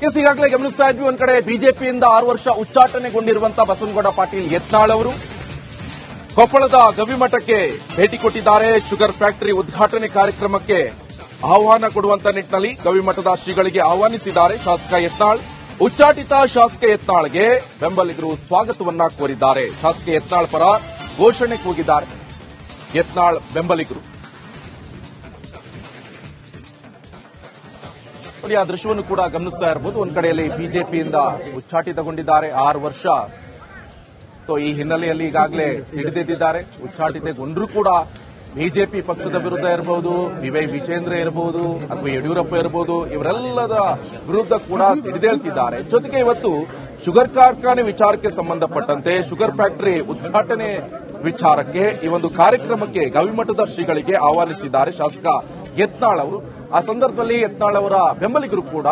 ಈಗಾಗಲೇ ಗಮನಿಸ್ತಾ ಇದ್ವಿ, ಒಂದ್ ಕಡೆ ಬಿಜೆಪಿಯಿಂದ 6 ವರ್ಷ ಉಚ್ಚಾಟನೆಗೊಂಡಿರುವಂತಹ ಬಸವನಗೌಡ ಪಾಟೀಲ್ ಯತ್ನಾಳ್ ಅವರು ಕೊಪ್ಪಳದ ಗವಿಮಠಕ್ಕೆ ಭೇಟಿ ಕೊಟ್ಟಿದ್ದಾರೆ. ಶುಗರ್ ಫ್ಯಾಕ್ಟರಿ ಉದ್ಘಾಟನೆ ಕಾರ್ಯಕ್ರಮಕ್ಕೆ ಆಹ್ವಾನ ಕೊಡುವಂತ ನಿಟ್ಟಿನಲ್ಲಿ ಗವಿಮಠದ ಶ್ರೀಗಳಿಗೆ ಆಹ್ವಾನಿಸಿದ್ದಾರೆ ಶಾಸಕ ಯತ್ನಾಳ್. ಉಚ್ಚಾಟಿತ ಶಾಸಕ ಯತ್ನಾಳ್ಗೆ ಬೆಂಬಲಿಗರು ಸ್ವಾಗತವನ್ನ ಕೋರಿದ್ದಾರೆ. ಶಾಸಕ ಯತ್ನಾಳ್ ಪರ ಘೋಷಣೆ ಕೂಗಿದ್ದಾರೆ ಯತ್ನಾಳ್ ಬೆಂಬಲಿಗರು. ನೋಡಿ, ಆ ದೃಶ್ಯವನ್ನು ಕೂಡ ಗಮನಿಸ್ತಾ ಇರಬಹುದು. ಒಂದ್ ಕಡೆಯಲ್ಲಿ ಬಿಜೆಪಿಯಿಂದ ಉಚ್ಚಾಟಿತಗೊಂಡಿದ್ದಾರೆ 6 ವರ್ಷ. ಈ ಹಿನ್ನೆಲೆಯಲ್ಲಿ ಈಗಾಗಲೇ ಸಿಡಿದೆದ್ದಿದ್ದಾರೆ. ಉಚ್ಚಾಟಿತಗೊಂಡರೂ ಕೂಡ ಬಿಜೆಪಿ ಪಕ್ಷದ ವಿರುದ್ಧ ಇರಬಹುದು, ಬಿವೈ ವಿಜೇಂದ್ರ ಇರಬಹುದು ಅಥವಾ ಯಡಿಯೂರಪ್ಪ ಇರಬಹುದು, ಇವರೆಲ್ಲದ ವಿರುದ್ಧ ಕೂಡ ಸಿಡಿದೇಳ್ತಿದ್ದಾರೆ. ಜೊತೆಗೆ ಇವತ್ತು ಶುಗರ್ ಕಾರ್ಖಾನೆ ವಿಚಾರಕ್ಕೆ ಸಂಬಂಧಪಟ್ಟಂತೆ ಶುಗರ್ ಫ್ಯಾಕ್ಟರಿ ಉದ್ಘಾಟನೆ ವಿಚಾರಕ್ಕೆ ಈ ಒಂದು ಕಾರ್ಯಕ್ರಮಕ್ಕೆ ಗವಿಮಠದ ಶ್ರೀಗಳಿಗೆ ಆಹ್ವಾನಿಸಿದ್ದಾರೆ ಶಾಸಕ ಯತ್ನಾಳ್ ಅವರು. ಆ ಸಂದರ್ಭದಲ್ಲಿ ಯತ್ನಾಳ್ ಅವರ ಬೆಂಬಲಿಗರು ಕೂಡ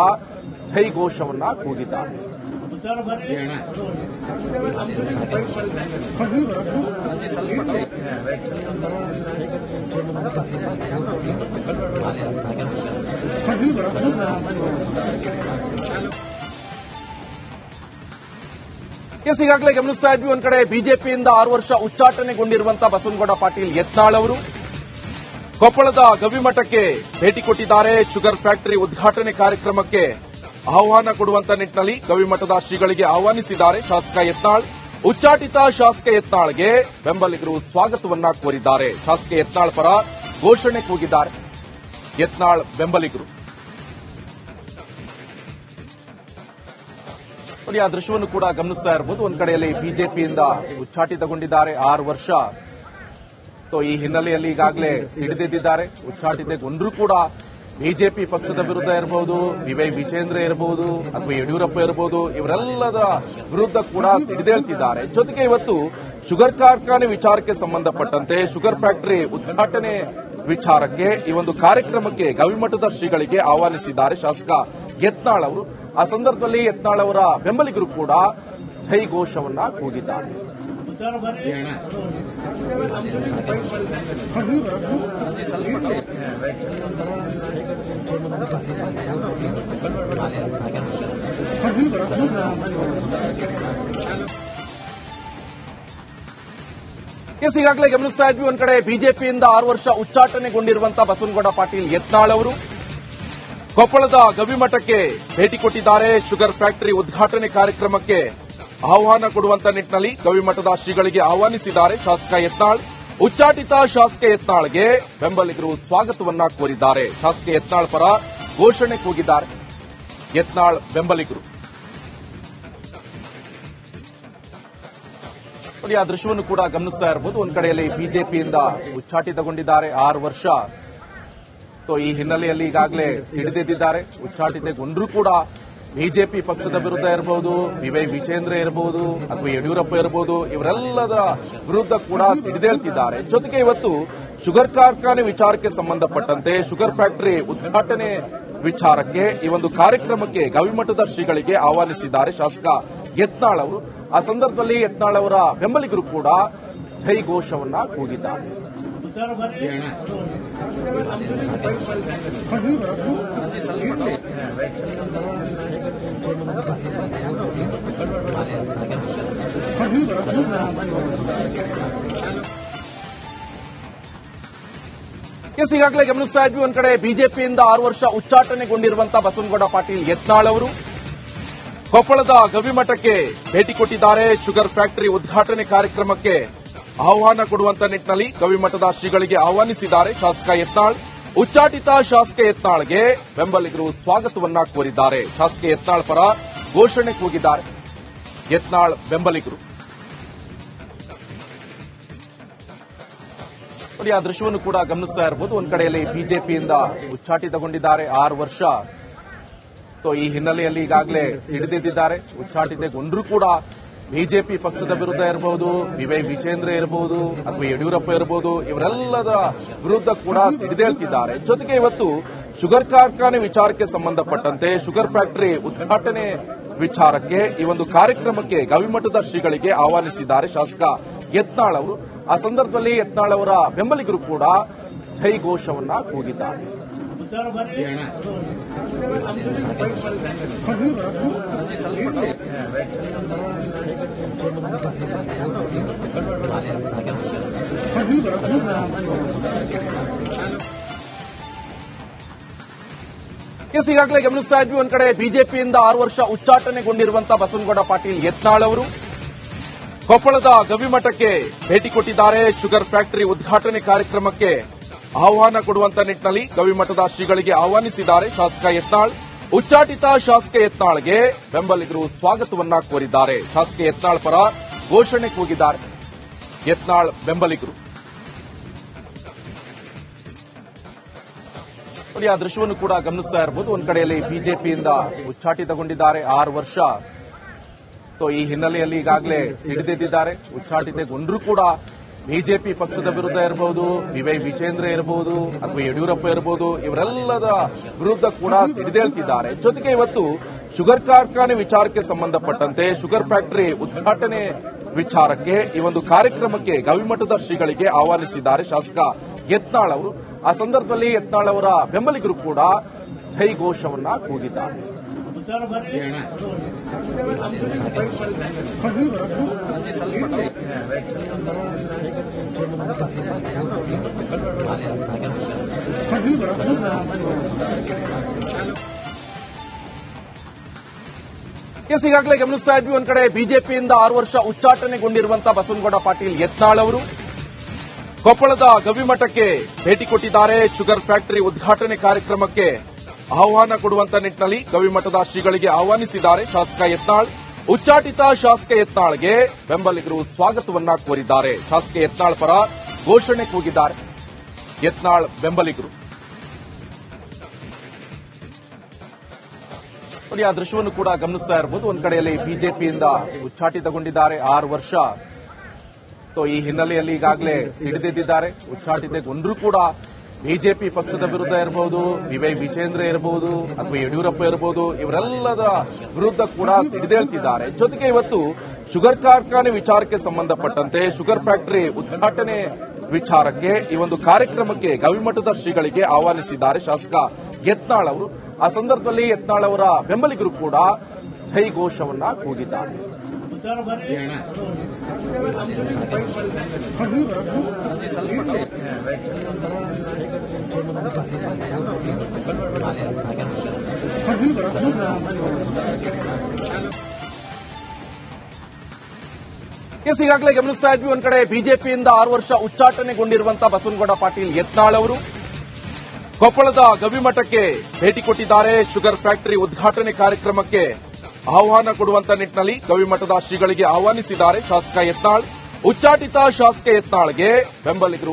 ಜೈ ಘೋಷವನ್ನ ಕೂಗಿದ್ದಾರೆ. ಈಗಾಗಲೇ ಗಮನಿಸ್ತಾ ಇದ್ವಿ, ಒಂದ್ ಕಡೆ ಬಿಜೆಪಿಯಿಂದ 6 ವರ್ಷ ಉಚ್ಚಾಟನೆಗೊಂಡಿರುವಂತಹ ಬಸವನಗೌಡ ಪಾಟೀಲ್ ಯತ್ನಾಳ್ ಅವರು ಕೊಪ್ಪಳದ ಗವಿಮಠಕ್ಕೆ ಭೇಟಿ ಕೊಟ್ಟಿದ್ದಾರೆ. ಶುಗರ್ ಫ್ಯಾಕ್ಟರಿ ಉದ್ಘಾಟನೆ ಕಾರ್ಯಕ್ರಮಕ್ಕೆ ಆಹ್ವಾನ ಕೊಡುವಂತ ನಿಟ್ಟಿನಲ್ಲಿ ಗವಿಮಠದ ಶ್ರೀಗಳಿಗೆ ಆಹ್ವಾನಿಸಿದ್ದಾರೆ ಶಾಸಕ ಯತ್ನಾಳ್. ಉಚ್ಚಾಟಿತ ಶಾಸಕ ಯತ್ನಾಳ್ಗೆ ಬೆಂಬಲಿಗರು ಸ್ವಾಗತವನ್ನ ಕೋರಿದ್ದಾರೆ. ಶಾಸಕ ಯತ್ನಾಳ್ ಪರ ಘೋಷಣೆ ಕೂಗಿದ್ದಾರೆ ಯತ್ನಾಳ್ ಬೆಂಬಲಿಗರು. ನೋಡಿ, ಆ ದೃಶ್ಯವನ್ನು ಕೂಡ ಗಮನಿಸ್ತಾ ಇರಬಹುದು. ಒಂದ್ ಕಡೆಯಲ್ಲಿ ಬಿಜೆಪಿಯಿಂದ ಉಚ್ಚಾಟಿತಗೊಂಡಿದ್ದಾರೆ 6 ವರ್ಷ. ಈ ಹಿನ್ನೆಲೆಯಲ್ಲಿ ಈಗಾಗಲೇ ಸಿಡಿದೆದ್ದಿದ್ದಾರೆ. ಉಚ್ಚಾಟಿತಗೊಂಡರೂ ಕೂಡ ಬಿಜೆಪಿ ಪಕ್ಷದ ವಿರುದ್ಧ ಇರಬಹುದು, ಬಿವೈ ವಿಜೇಂದ್ರ ಇರಬಹುದು ಅಥವಾ ಯಡಿಯೂರಪ್ಪ ಇರಬಹುದು, ಇವರೆಲ್ಲದ ವಿರುದ್ಧ ಕೂಡ ಸಿಡಿದೇಳ್ತಿದ್ದಾರೆ. ಜೊತೆಗೆ ಇವತ್ತು ಶುಗರ್ ಕಾರ್ಖಾನೆ ವಿಚಾರಕ್ಕೆ ಸಂಬಂಧಪಟ್ಟಂತೆ ಶುಗರ್ ಫ್ಯಾಕ್ಟರಿ ಉದ್ಘಾಟನೆ ವಿಚಾರಕ್ಕೆ ಈ ಒಂದು ಕಾರ್ಯಕ್ರಮಕ್ಕೆ ಗವಿಮಠದ ಶ್ರೀಗಳಿಗೆ ಆಹ್ವಾನಿಸಿದ್ದಾರೆ ಶಾಸಕ ಯತ್ನಾಳ್ ಅವರು. ಆ ಸಂದರ್ಭದಲ್ಲಿ ಯತ್ನಾಳ್ ಅವರ ಬೆಂಬಲಿಗರು ಕೂಡ ಜೈ ಘೋಷವನ್ನ ಕೂಗಿದ್ದಾರೆ. ಈಗಾಗಲೇ ಗಮನಿಸ್ತಾ ಇದ್ವಿ, ಒಂದ್ ಕಡೆ ಬಿಜೆಪಿಯಿಂದ 6 ವರ್ಷ ಉಚ್ಚಾಟನೆಗೊಂಡಿರುವಂತಹ ಬಸವನಗೌಡ ಪಾಟೀಲ್ ಯತ್ನಾಳ್ ಅವರು ಕೊಪ್ಪಳದ ಗವಿಮಠಕ್ಕೆ ಭೇಟಿ ಕೊಟ್ಟಿದ್ದಾರೆ. ಶುಗರ್ ಫ್ಯಾಕ್ಟರಿ ಉದ್ಘಾಟನೆ ಕಾರ್ಯಕ್ರಮಕ್ಕೆ ಆಹ್ವಾನ ಕೊಡುವಂತ ನಿಟ್ಟಿನಲ್ಲಿ ಗವಿಮಠದ ಶ್ರೀಗಳಿಗೆ ಆಹ್ವಾನಿಸಿದ್ದಾರೆ ಶಾಸಕ ಯತ್ನಾಳ್. ಉಚ್ಚಾಟಿತ ಶಾಸಕ ಯತ್ನಾಳ್ಗೆ ಬೆಂಬಲಿಗರು ಸ್ವಾಗತವನ್ನ ಕೋರಿದ್ದಾರೆ. ಶಾಸಕ ಯತ್ನಾಳ್ ಪರ ಘೋಷಣೆ ಕೂಗಿದ್ದಾರೆ ಯತ್ನಾಳ್ ಬೆಂಬಲಿಗರು. ನೋಡಿ, ಆ ದೃಶ್ಯವನ್ನು ಕೂಡ ಗಮನಿಸ್ತಾ ಇರಬಹುದು. ಒಂದ್ ಕಡೆಯಲ್ಲಿ ಬಿಜೆಪಿಯಿಂದ ಉಚ್ಚಾಟಿತಗೊಂಡಿದ್ದಾರೆ 6 ವರ್ಷ. ಈ ಹಿನ್ನೆಲೆಯಲ್ಲಿ ಈಗಾಗಲೇ ಸಿಡಿದೆದ್ದಿದ್ದಾರೆ. ಉಚ್ಚಾಟಿತಗೊಂಡರೂ ಕೂಡ ಬಿಜೆಪಿ ಪಕ್ಷದ ವಿರುದ್ಧ ಇರಬಹುದು, ಬಿವೈ ವಿಜೇಂದ್ರ ಇರಬಹುದು ಅಥವಾ ಯಡಿಯೂರಪ್ಪ ಇರಬಹುದು, ಇವರೆಲ್ಲದ ವಿರುದ್ಧ ಕೂಡ ಸಿಡಿದೇಳ್ತಿದ್ದಾರೆ. ಜೊತೆಗೆ ಇವತ್ತು ಶುಗರ್ ಕಾರ್ಖಾನೆ ವಿಚಾರಕ್ಕೆ ಸಂಬಂಧಪಟ್ಟಂತೆ ಶುಗರ್ ಫ್ಯಾಕ್ಟರಿ ಉದ್ಘಾಟನೆ ವಿಚಾರಕ್ಕೆ ಈ ಒಂದು ಕಾರ್ಯಕ್ರಮಕ್ಕೆ ಗವಿಮಠದ ಶ್ರೀಗಳಿಗೆ ಆಹ್ವಾನಿಸಿದ್ದಾರೆ ಶಾಸಕ ಯತ್ನಾಳ್ ಅವರು. ಆ ಸಂದರ್ಭದಲ್ಲಿ ಯತ್ನಾಳ್ ಅವರ ಬೆಂಬಲಿಗರು ಕೂಡ ಜೈ ಘೋಷವನ್ನ ಕೂಗಿದ್ದಾರೆ. ಈಗಾಗಲೇ ಗಮನಿಸ್ತಾ ಇದ್ವಿ, ಒಂದ್ ಕಡೆ ಬಿಜೆಪಿಯಿಂದ 6 ವರ್ಷ ಉಚ್ಚಾಟನೆಗೊಂಡಿರುವಂತಹ ಬಸವನಗೌಡ ಪಾಟೀಲ್ ಯತ್ನಾಳ್ ಅವರು ಕೊಪ್ಪಳದ ಗವಿಮಠಕ್ಕೆ ಭೇಟಿ ಕೊಟ್ಟಿದ್ದಾರೆ. ಶುಗರ್ ಫ್ಯಾಕ್ಟರಿ ಉದ್ಘಾಟನೆ ಕಾರ್ಯಕ್ರಮಕ್ಕೆ ಆಹ್ವಾನ ಕೊಡುವಂತ ನಿಟ್ಟಿನಲ್ಲಿ ಗವಿಮಠದ ಶ್ರೀಗಳಿಗೆ ಆಹ್ವಾನಿಸಿದ್ದಾರೆ ಶಾಸಕ ಯತ್ನಾಳ್. ಉಚ್ಚಾಟಿತ ಶಾಸಕ ಯತ್ನಾಳ್ಗೆ ಬೆಂಬಲಿಗರು ಸ್ವಾಗತವನ್ನ ಕೋರಿದ್ದಾರೆ. ಶಾಸಕ ಯತ್ನಾಳ್ ಪರ ಘೋಷಣೆ ಕೂಗಿದ್ದಾರೆ ಯತ್ನಾಳ್ ಬೆಂಬಲಿಗರು. ನೋಡಿ, ಆ ದೃಶ್ಯವನ್ನು ಕೂಡ ಗಮನಿಸ್ತಾ ಇರಬಹುದು. ಒಂದ್ ಕಡೆಯಲ್ಲಿ ಬಿಜೆಪಿಯಿಂದ ಉಚ್ಚಾಟಿತಗೊಂಡಿದ್ದಾರೆ 6 ವರ್ಷ. ಈ ಹಿನ್ನೆಲೆಯಲ್ಲಿ ಈಗಾಗಲೇ ಸಿಡಿದೆದ್ದಿದ್ದಾರೆ. ಉಚ್ಚಾಟಿತಗೊಂಡರೂ ಕೂಡ ಬಿಜೆಪಿ ಪಕ್ಷದ ವಿರುದ್ಧ ಇರಬಹುದು, ಬಿವೈ ವಿಜೇಂದ್ರ ಇರಬಹುದು ಅಥವಾ ಯಡಿಯೂರಪ್ಪ ಇರಬಹುದು, ಇವರೆಲ್ಲದ ವಿರುದ್ಧ ಕೂಡ ಸಿಡಿದೇಳ್ತಿದ್ದಾರೆ. ಜೊತೆಗೆ ಇವತ್ತು ಶುಗರ್ ಕಾರ್ಖಾನೆ ವಿಚಾರಕ್ಕೆ ಸಂಬಂಧಪಟ್ಟಂತೆ ಶುಗರ್ ಫ್ಯಾಕ್ಟರಿ ಉದ್ಘಾಟನೆ ವಿಚಾರಕ್ಕೆ ಈ ಒಂದು ಕಾರ್ಯಕ್ರಮಕ್ಕೆ ಗವಿಮಠದ ಶ್ರೀಗಳಿಗೆ ಆಹ್ವಾನಿಸಿದ್ದಾರೆ ಶಾಸಕ ಯತ್ನಾಳ್ ಅವರು. ಆ ಸಂದರ್ಭದಲ್ಲಿ ಯತ್ನಾಳ್ ಅವರ ಬೆಂಬಲಿಗರು ಕೂಡ ಜೈ ಘೋಷವನ್ನ ಕೂಗಿದ್ದಾರೆ. ಈಗಾಗಲೇ ಗಮನಿಸ್ತಾ ಇದ್ವಿ, ಒಂದ್ ಕಡೆ ಬಿಜೆಪಿಯಿಂದ 6 ವರ್ಷ ಉಚ್ಚಾಟನೆಗೊಂಡಿರುವಂತಹ ಬಸವನಗೌಡ ಪಾಟೀಲ್ ಯತ್ನಾಳ್ ಅವರು ಕೊಪ್ಪಳದ ಗವಿಮಠಕ್ಕೆ ಭೇಟಿ ಕೊಟ್ಟಿದ್ದಾರೆ. ಶುಗರ್ ಫ್ಯಾಕ್ಟರಿ ಉದ್ಘಾಟನೆ ಕಾರ್ಯಕ್ರಮಕ್ಕೆ ಆಹ್ವಾನ ಕೊಡುವಂತ ನಿಟ್ಟಿನಲ್ಲಿ ಗವಿಮಠದ ಶ್ರೀಗಳಿಗೆ ಆಹ್ವಾನಿಸಿದ್ದಾರೆ ಶಾಸಕ ಯತ್ನಾಳ್. ಉಚ್ಚಾಟಿತ ಶಾಸಕ ಯತ್ನಾಳ್ಗೆ ಬೆಂಬಲಿಗರು ಸ್ವಾಗತವನ್ನ ಕೋರಿದ್ದಾರೆ. ಶಾಸಕ ಯತ್ನಾಳ್ ಪರ ಘೋಷಣೆ ಕೂಗಿದ್ದಾರೆ ಯತ್ನಾಳ್ ಬೆಂಬಲಿಗರು. ಆ ದೃಶ್ಯವನ್ನು ಕೂಡ ಗಮನಿಸ್ತಾ ಇರಬಹುದು. ಒಂದ್ ಕಡೆಯಲ್ಲಿ ಬಿಜೆಪಿಯಿಂದ ಉಚ್ಚಾಟಿತಗೊಂಡಿದ್ದಾರೆ 6 ವರ್ಷ. ಈ ಹಿನ್ನೆಲೆಯಲ್ಲಿ ಈಗಾಗಲೇ ಸಿಡಿದೆದ್ದಿದ್ದಾರೆ. ಉಚ್ಚಾಟಿತಗೊಂಡರೂ ಕೂಡ ಬಿಜೆಪಿ ಪಕ್ಷದ ವಿರುದ್ಧ ಇರಬಹುದು, ವಿವೈ ವಿಜೇಂದ್ರ ಇರಬಹುದು ಅಥವಾ ಯಡಿಯೂರಪ್ಪ ಇರಬಹುದು, ಇವರೆಲ್ಲದ ವಿರುದ್ಧ ಕೂಡ ಸಿಡಿದೇಳ್ತಿದ್ದಾರೆ. ಜೊತೆಗೆ ಇವತ್ತು ಶುಗರ್ ಕಾರ್ಖಾನೆ ವಿಚಾರಕ್ಕೆ ಸಂಬಂಧಪಟ್ಟಂತೆ ಶುಗರ್ ಫ್ಯಾಕ್ಟರಿ ಉದ್ಘಾಟನೆ ವಿಚಾರಕ್ಕೆ ಈ ಒಂದು ಕಾರ್ಯಕ್ರಮಕ್ಕೆ ಗವಿಮಠದ ಶ್ರೀಗಳಿಗೆ ಆಹ್ವಾನಿಸಿದ್ದಾರೆ ಶಾಸಕ ಯತ್ನಾಳ್ ಅವರು. ಆ ಸಂದರ್ಭದಲ್ಲಿ ಯತ್ನಾಳ್ ಅವರ ಬೆಂಬಲಿಗರು ಕೂಡ ಜೈಘೋಷವನ್ನ ಕೂಗಿದ್ದಾರೆ. ಈಗಾಗಲೇ ಗಮನಿಸ್ತಾ ಇದ್ವಿ, ಒಂದ್ ಕಡೆ ಬಿಜೆಪಿಯಿಂದ 6 ವರ್ಷ ಉಚ್ಚಾಟನೆಗೊಂಡಿರುವಂತಹ ಬಸವನಗೌಡ ಪಾಟೀಲ್ ಯತ್ನಾಳ್ ಅವರು ಕೊಪ್ಪಳದ ಗವಿಮಠಕ್ಕೆ ಭೇಟಿ ಕೊಟ್ಟಿದ್ದಾರೆ. ಶುಗರ್ ಫ್ಯಾಕ್ಟರಿ ಉದ್ಘಾಟನೆ ಕಾರ್ಯಕ್ರಮಕ್ಕೆ ಆಹ್ವಾನ ಕೊಡುವಂತ ನಿಟ್ಟಿನಲ್ಲಿ ಗವಿಮಠದ ಶ್ರೀಗಳಿಗೆ ಆಹ್ವಾನಿಸಿದ್ದಾರೆ ಶಾಸಕ ಯತ್ನಾಳ್. ಉಚ್ಚಾಟಿತ ಶಾಸಕ ಯತ್ನಾಳ್ಗೆ ಬೆಂಬಲಿಗರು ಸ್ವಾಗತವನ್ನ ಕೋರಿದ್ದಾರೆ. ಶಾಸಕ ಯತ್ನಾಳ್ ಪರ ಘೋಷಣೆ ಕೂಗಿದ್ದಾರೆ ಯತ್ನಾಳ್ ಬೆಂಬಲಿಗರು. ಆ ದೃಶ್ಯವನ್ನು ಕೂಡ ಗಮನಿಸ್ತಾ ಇರಬಹುದು. ಒಂದ್ ಕಡೆಯಲ್ಲಿ ಬಿಜೆಪಿಯಿಂದ ಉಚ್ಚಾಟಿತಗೊಂಡಿದ್ದಾರೆ 6 ವರ್ಷ. ಈ ಹಿನ್ನೆಲೆಯಲ್ಲಿ ಈಗಾಗಲೇ ಸಿಡಿದೆದ್ದಿದ್ದಾರೆ. ಉಚ್ಚಾಟಿತಗೊಂಡರೂ ಕೂಡ ಬಿಜೆಪಿ ಪಕ್ಷದ ವಿರುದ್ಧ ಇರಬಹುದು, ವಿವೈ ವಿಜೇಂದ್ರ ಇರಬಹುದು ಅಥವಾ ಯಡಿಯೂರಪ್ಪ ಇರಬಹುದು, ಇವರೆಲ್ಲದ ವಿರುದ್ಧ ಕೂಡ ಸಿಡಿದೇಳ್ತಿದ್ದಾರೆ. ಜೊತೆಗೆ ಇವತ್ತು ಶುಗರ್ ಕಾರ್ಖಾನೆ ವಿಚಾರಕ್ಕೆ ಸಂಬಂಧಪಟ್ಟಂತೆ ಶುಗರ್ ಫ್ಯಾಕ್ಟರಿ ಉದ್ಘಾಟನೆ ವಿಚಾರಕ್ಕೆ ಈ ಒಂದು ಕಾರ್ಯಕ್ರಮಕ್ಕೆ ಗವಿಮಠದ ಶ್ರೀಗಳಿಗೆ ಆಹ್ವಾನಿಸಿದ್ದಾರೆ ಶಾಸಕ ಯತ್ನಾಳ್ ಅವರು. ಆ ಸಂದರ್ಭದಲ್ಲಿ ಯತ್ನಾಳ್ ಅವರ ಬೆಂಬಲಿಗರು ಕೂಡ ಜೈಘೋಷವನ್ನ ಕೂಗಿದ್ದಾರೆ. ಈಗಾಗಲೇ ಗಮನಿಸ್ತಾ ಇದ್ವಿ, ಒಂದ್ ಕಡೆ ಬಿಜೆಪಿಯಿಂದ 6 ವರ್ಷ ಉಚ್ಚಾಟನೆಗೊಂಡಿರುವಂತಹ ಬಸವನಗೌಡ ಪಾಟೀಲ್ ಯತ್ನಾಳ್ ಅವರು ಕೊಪ್ಪಳದ ಗವಿಮಠಕ್ಕೆ ಭೇಟಿ ಕೊಟ್ಟಿದ್ದಾರೆ. ಶುಗರ್ ಫ್ಯಾಕ್ಟರಿ ಉದ್ಘಾಟನೆ ಕಾರ್ಯಕ್ರಮಕ್ಕೆ ಆಹ್ವಾನ ಕೊಡುವಂತ ನಿಟ್ಟಿನಲ್ಲಿ ಗವಿಮಠದ ಶ್ರೀಗಳಿಗೆ ಆಹ್ವಾನಿಸಿದ್ದಾರೆ ಶಾಸಕ ಯತ್ನಾಳ್. ಉಚ್ಚಾಟಿತ ಶಾಸಕ ಯತ್ನಾಳ್ಗೆ ಬೆಂಬಲಿಗರು